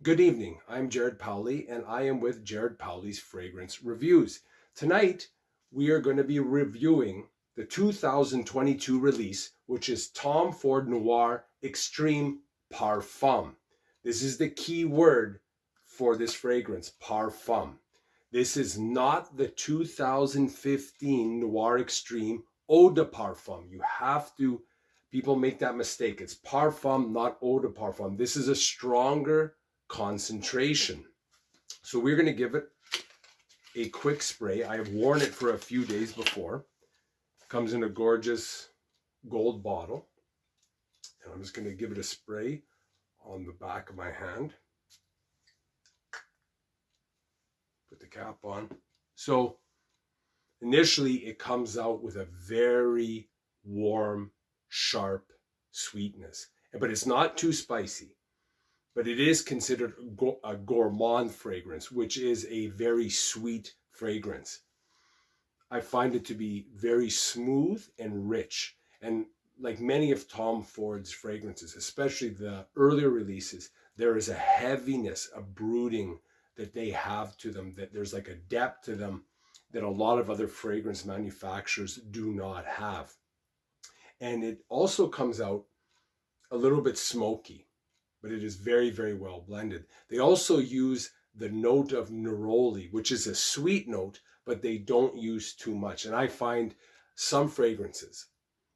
Good evening. I'm Jared Powley, and I am with Jared Powley's Fragrance Reviews. Tonight, we are going to be reviewing the 2022 release, which is Tom Ford Noir Extreme Parfum. This is the key word for this fragrance, parfum. This is not the 2015 Noir Extreme Eau de Parfum. People make that mistake. It's parfum, not eau de parfum. This is a stronger concentration. So we're going to give it a quick spray. I have worn it for a few days before. Comes in a gorgeous gold bottle. And I'm just going to give it a spray on the back of my hand. Put the cap on. So initially it comes out with a very warm, sharp sweetness. But it's not too spicy. But it is considered a gourmand fragrance, which is a very sweet fragrance. I find it to be very smooth and rich. And like many of Tom Ford's fragrances, especially the earlier releases, there is a heaviness, a brooding that they have to them, that there's like a depth to them that a lot of other fragrance manufacturers do not have. And it also comes out a little bit smoky, but it is very, very well blended. They also use the note of neroli, which is a sweet note, but they don't use too much. And I find some fragrances,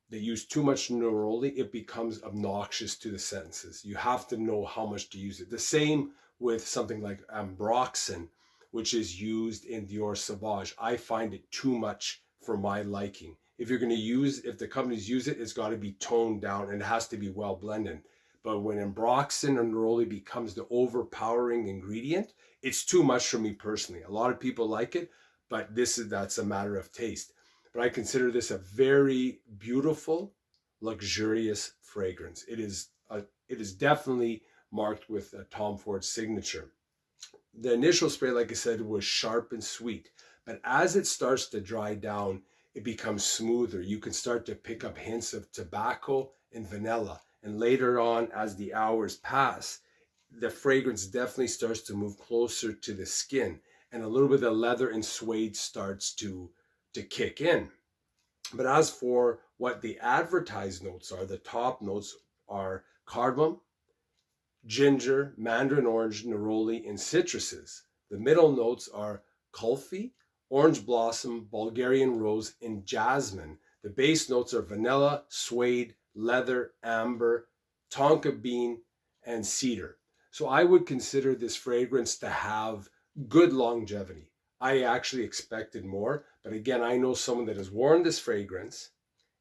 they use too much neroli, it becomes obnoxious to the senses. You have to know how much to use it. The same with something like ambroxan, which is used in Dior Sauvage. I find it too much for my liking. If the companies use it, it's got to be toned down and it has to be well blended. But when ambroxan or neroli becomes the overpowering ingredient, it's too much for me personally. A lot of people like it, but that's a matter of taste. But I consider this a very beautiful, luxurious fragrance. It is definitely marked with a Tom Ford signature. The initial spray, like I said, was sharp and sweet. But as it starts to dry down, it becomes smoother. You can start to pick up hints of tobacco and vanilla. And later on, as the hours pass, the fragrance definitely starts to move closer to the skin. And a little bit of leather and suede starts to kick in. But as for what the advertised notes are, the top notes are cardamom, ginger, mandarin orange, neroli, and citruses. The middle notes are kulfi, orange blossom, Bulgarian rose, and jasmine. The base notes are vanilla, suede, leather, amber, tonka bean, and cedar. So I would consider this fragrance to have good longevity. I actually expected more, but again, I know someone that has worn this fragrance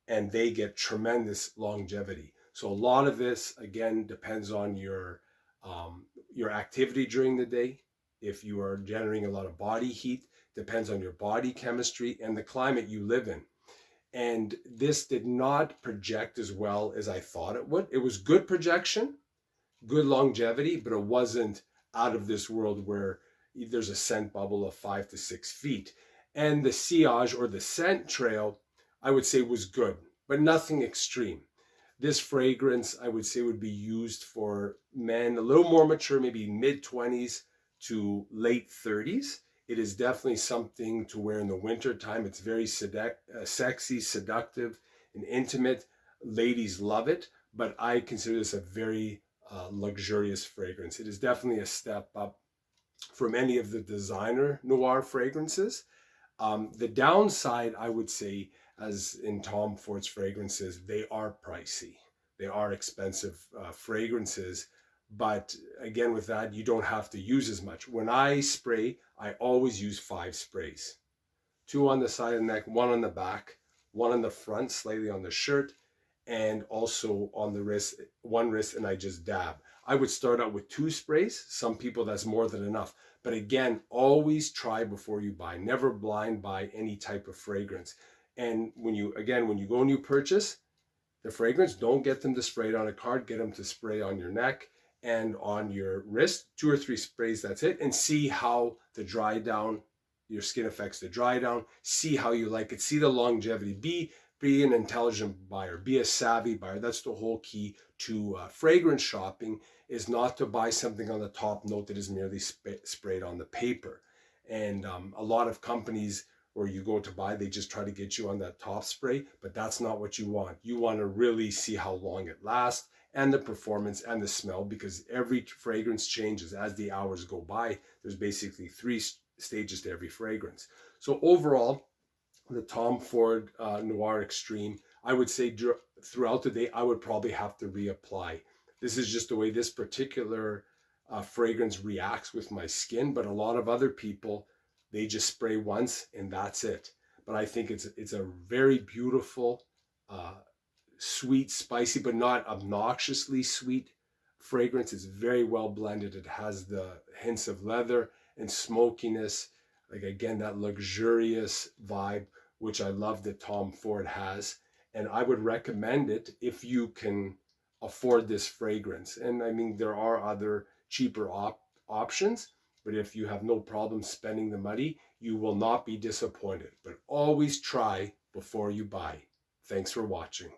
and they get tremendous longevity. So a lot of this, again, depends on your activity during the day. If you are generating a lot of body heat, depends on your body chemistry and the climate you live in. And this did not project as well as I thought it would. It was good projection, good longevity, but it wasn't out of this world where there's a scent bubble of 5 to 6 feet. And the sillage or the scent trail, I would say was good, but nothing extreme. This fragrance, I would say, would be used for men a little more mature, maybe mid-20s to late 30s. It is definitely something to wear in the winter time. It's very sexy, seductive, and intimate. Ladies love it, but I consider this a very luxurious fragrance. It is definitely a step up from any of the designer noir fragrances. The downside, I would say, as in Tom Ford's fragrances, they are pricey. They are expensive fragrances. But again, with that, you don't have to use as much. When I spray, I always use 5 sprays. 2 on the side of the neck, 1 on the back, 1 on the front, slightly on the shirt, and also on the wrist, 1 wrist, and I just dab. I would start out with 2 sprays. Some people, that's more than enough. But again, always try before you buy. Never blind buy any type of fragrance. And when you go and you purchase the fragrance, don't get them to spray it on a card. Get them to spray on your neck and on your wrist. 2 or 3 sprays, that's it. And see how the dry down, your skin affects the dry down. See how you like it. See the longevity. Be be an intelligent buyer, be a savvy buyer. That's the whole key to fragrance shopping, is not to buy something on the top note that is merely sprayed on the paper. And a lot of companies where you go to buy, they just try to get you on that top spray, but that's not what you want. You want to really see how long it lasts and the performance and the smell, because every fragrance changes as the hours go by. There's basically 3 stages to every fragrance. So overall, the Tom Ford Noir Extreme, I would say throughout the day, I would probably have to reapply. This is just the way this particular fragrance reacts with my skin, but a lot of other people, they just spray once and that's it. But I think it's a very beautiful, sweet, spicy, but not obnoxiously sweet fragrance. It's very well blended. It has the hints of leather and smokiness, like again, that luxurious vibe, which I love that Tom Ford has. And I would recommend it if you can afford this fragrance. And I mean, there are other cheaper options, but if you have no problem spending the money, you will not be disappointed. But always try before you buy. Thanks for watching.